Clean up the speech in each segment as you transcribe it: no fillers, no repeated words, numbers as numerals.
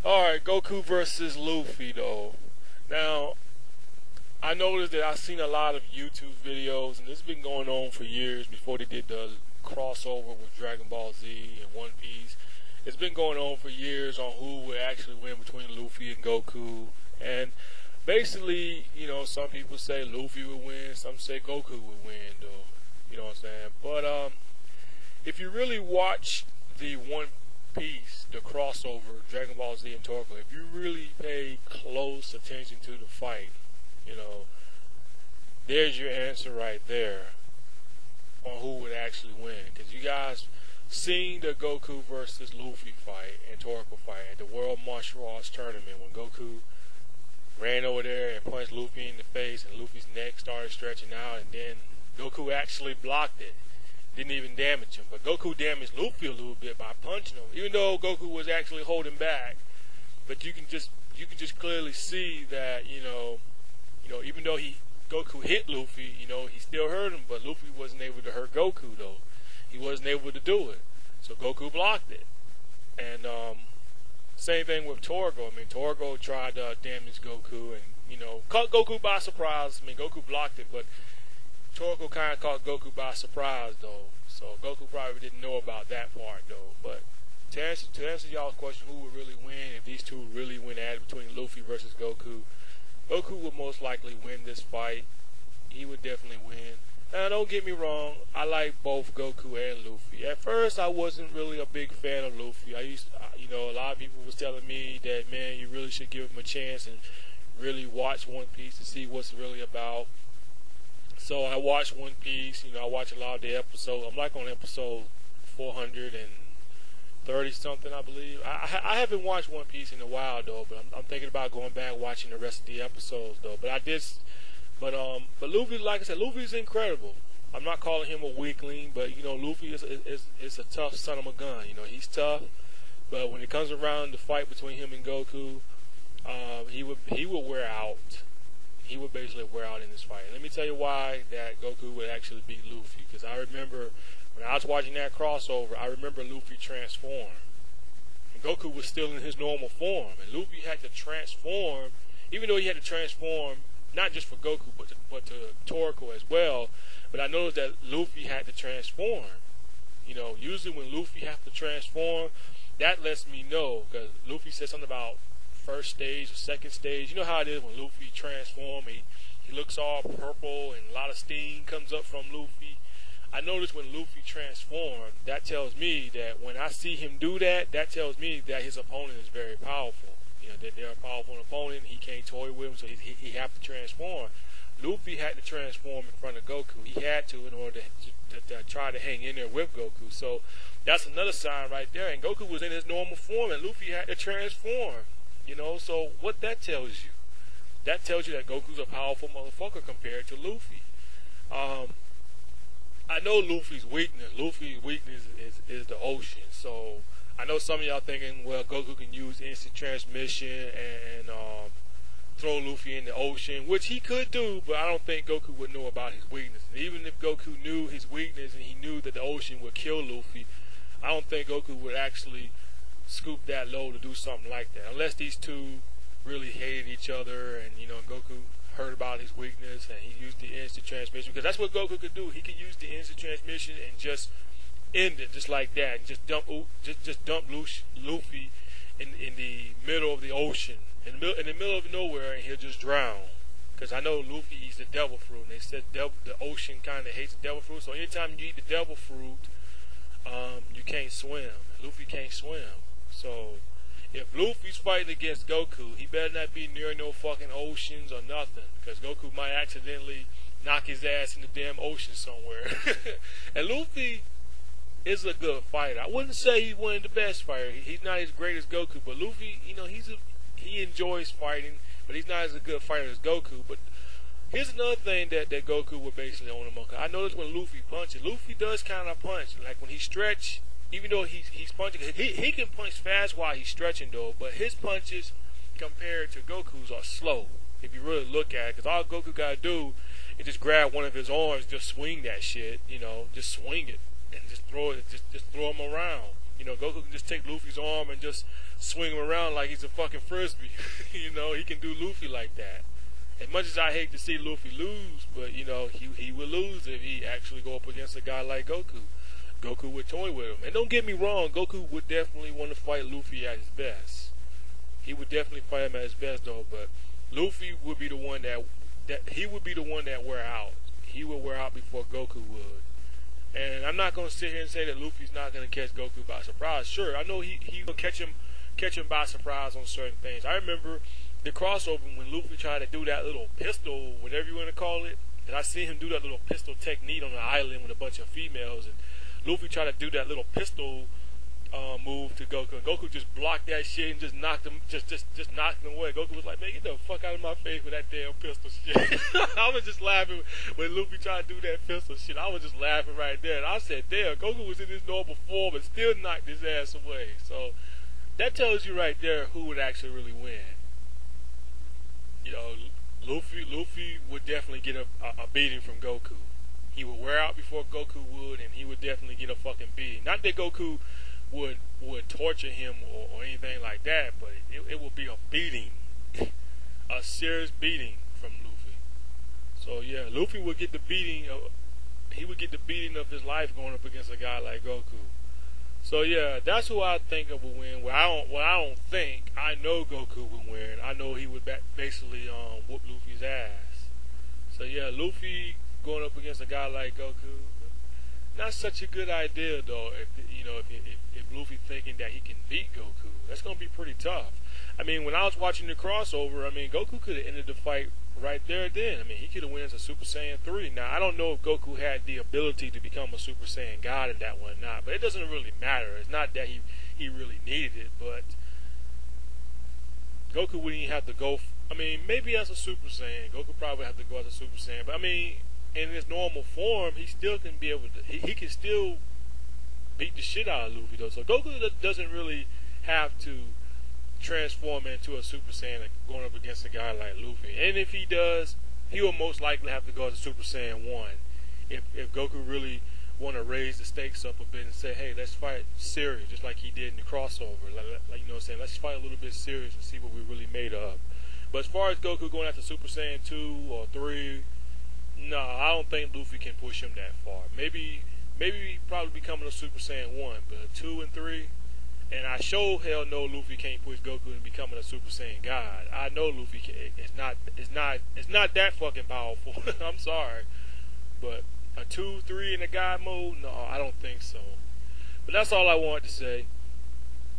Alright, Goku versus Luffy though. Now, I noticed that I've seen a lot of YouTube videos, and this has been going on for years before they did the crossover with Dragon Ball Z and One Piece. It's been going on for years on who would actually win between Luffy and Goku. And basically, you know, some people say Luffy would win, some say Goku would win though. You know what I'm saying? But if you really watch the One Piece, the crossover, Dragon Ball Z and Torko, if you really pay close attention to the fight, you know, there's your answer right there on who would actually win. Because you guys seen the Goku versus Luffy fight and Torko fight at the World Martial Arts Tournament when Goku ran over there and punched Luffy in the face and Luffy's neck started stretching out, and then Goku actually blocked it. Didn't even damage him. But Goku damaged Luffy a little bit by punching him, even though Goku was actually holding back. But you can just clearly see that, you know, even though Goku hit Luffy, you know, he still hurt him, but Luffy wasn't able to hurt Goku though. He wasn't able to do it. So Goku blocked it. And same thing with Torgo. I mean, Torgo tried to damage Goku and, you know, caught Goku by surprise. I mean, Goku blocked it, but Torgo kind of caught Goku by surprise though. So Goku probably didn't know about that part though. But to answer y'all's question, who would really win if these two really went at it between Luffy versus Goku? Goku would most likely win this fight. He would definitely win. Now, don't get me wrong, I like both Goku and Luffy. At first, I wasn't really a big fan of Luffy. You know, a lot of people was telling me that, man, you really should give him a chance and really watch One Piece to see what's really about. So I watched One Piece. You know, I watch a lot of the episodes. I'm like on episode 430 something, I believe. I haven't watched One Piece in a while though, but I'm thinking about going back watching the rest of the episodes though. But Luffy, like I said, Luffy's incredible. I'm not calling him a weakling, but you know, Luffy is a tough son of a gun. You know, he's tough, but when it comes around the fight between him and Goku, he would wear out. He would basically wear out in this fight. And let me tell you why that Goku would actually beat Luffy. Because I remember when I was watching that crossover, I remember Luffy transform. And Goku was still in his normal form. And Luffy had to transform, even though he had to transform not just for Goku, but to Torko as well. But I noticed that Luffy had to transform. You know, usually when Luffy has to transform, that lets me know, because Luffy said something about first stage or second stage. You know how it is when Luffy transforms, he looks all purple and a lot of steam comes up from Luffy. I notice when Luffy transforms, that tells me that when I see him do that, that tells me that his opponent is very powerful. You know, that they're a powerful opponent, he can't toy with him, so he have to transform. Luffy had to transform in front of Goku. He had to in order to try to hang in there with Goku. So that's another sign right there. And Goku was in his normal form, and Luffy had to transform. You know, so what that tells you? That tells you that Goku's a powerful motherfucker compared to Luffy. I know Luffy's weakness. Luffy's weakness is the ocean. So I know some of y'all thinking, well, Goku can use instant transmission and throw Luffy in the ocean, which he could do, but I don't think Goku would know about his weakness. And even if Goku knew his weakness and he knew that the ocean would kill Luffy, I don't think Goku would actually scoop that low to do something like that, unless these two really hated each other and, you know, Goku heard about his weakness and he used the instant transmission, because that's what Goku could do. He could use the instant transmission and just end it just like that, and just dump Luffy in the middle of the ocean, in the middle of nowhere, and he'll just drown. Because I know Luffy eats the devil fruit, and they said the ocean kind of hates the devil fruit, so anytime you eat the devil fruit, you can't swim. Luffy can't swim. So if Luffy's fighting against Goku, he better not be near no fucking oceans or nothing, because Goku might accidentally knock his ass in the damn ocean somewhere. And Luffy is a good fighter. I wouldn't say he's one of the best fighters. He's not as great as Goku, but Luffy, you know, he enjoys fighting, but he's not as a good fighter as Goku. But here's another thing that Goku would basically own him on. I noticed when Luffy punches, Luffy does kind of punch. Like when he stretch, even though he's punching, he can punch fast while he's stretching though, but his punches compared to Goku's are slow, if you really look at it, because all Goku gotta do is just grab one of his arms, just swing that shit, you know, just swing it, and just throw it, just throw him around. You know, Goku can just take Luffy's arm and just swing him around like he's a fucking frisbee. You know, he can do Luffy like that. As much as I hate to see Luffy lose, but you know, he would lose if he actually go up against a guy like Goku. Goku would toy with him. And don't get me wrong, Goku would definitely want to fight Luffy at his best. He would definitely fight him at his best though, but Luffy would be the one that he would be the one that wear out. He would wear out before Goku would. And I'm not gonna sit here and say that Luffy's not gonna catch Goku by surprise. Sure, I know he will catch him by surprise on certain things. I remember the crossover when Luffy tried to do that little pistol, whatever you want to call it. And I see him do that little pistol technique on the island with a bunch of females, and Luffy tried to do that little pistol move to Goku, and Goku just blocked that shit and just knocked him, just knocked him away. Goku was like, "Man, get the fuck out of my face with that damn pistol shit." I was just laughing when Luffy tried to do that pistol shit. I was just laughing right there, and I said, "Damn, Goku was in his normal form and still knocked his ass away." So that tells you right there who would actually really win. You know, Luffy would definitely get a beating from Goku. He would wear out before Goku would, and he would definitely get a fucking beating. Not that Goku would torture him or anything like that, but it would be a beating, a serious beating from Luffy. So yeah, Luffy would get the beating. He would get the beating of his life going up against a guy like Goku. So yeah, that's who I think of would win. I don't think. I know Goku would win. I know he would basically whoop Luffy's ass. So yeah, Luffy going up against a guy like Goku, not such a good idea though. If Luffy thinking that he can beat Goku, that's gonna be pretty tough. I mean, when I was watching the crossover, I mean, Goku could have ended the fight right there then. I mean, he could have went as a Super Saiyan 3. Now, I don't know if Goku had the ability to become a Super Saiyan God in that one or not, but it doesn't really matter. It's not that he really needed it, but Goku wouldn't even have to go. I mean, maybe as a Super Saiyan, Goku probably have to go as a Super Saiyan, but I mean, in his normal form, he still can be able to. He can still beat the shit out of Luffy though. So Goku doesn't really have to transform into a Super Saiyan going up against a guy like Luffy. And if he does, he will most likely have to go as a Super Saiyan 1. If Goku really want to raise the stakes up a bit and say, hey, let's fight serious, just like he did in the crossover. Like you know what I'm saying, let's fight a little bit serious and see what we really made of. But as far as Goku going after Super Saiyan 2 or 3, no, I don't think Luffy can push him that far. Maybe probably becoming a Super Saiyan 1, but 2 and 3, and I sure hell know Luffy can't push Goku into becoming a Super Saiyan God. I know Luffy can. It's not that fucking powerful. I'm sorry, but a 2, 3 in the God mode, no, I don't think so. But that's all I wanted to say.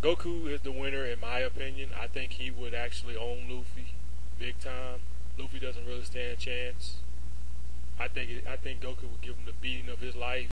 Goku is the winner in my opinion. I think he would actually own Luffy big time. Luffy doesn't really stand a chance. I think Goku would give him the beating of his life.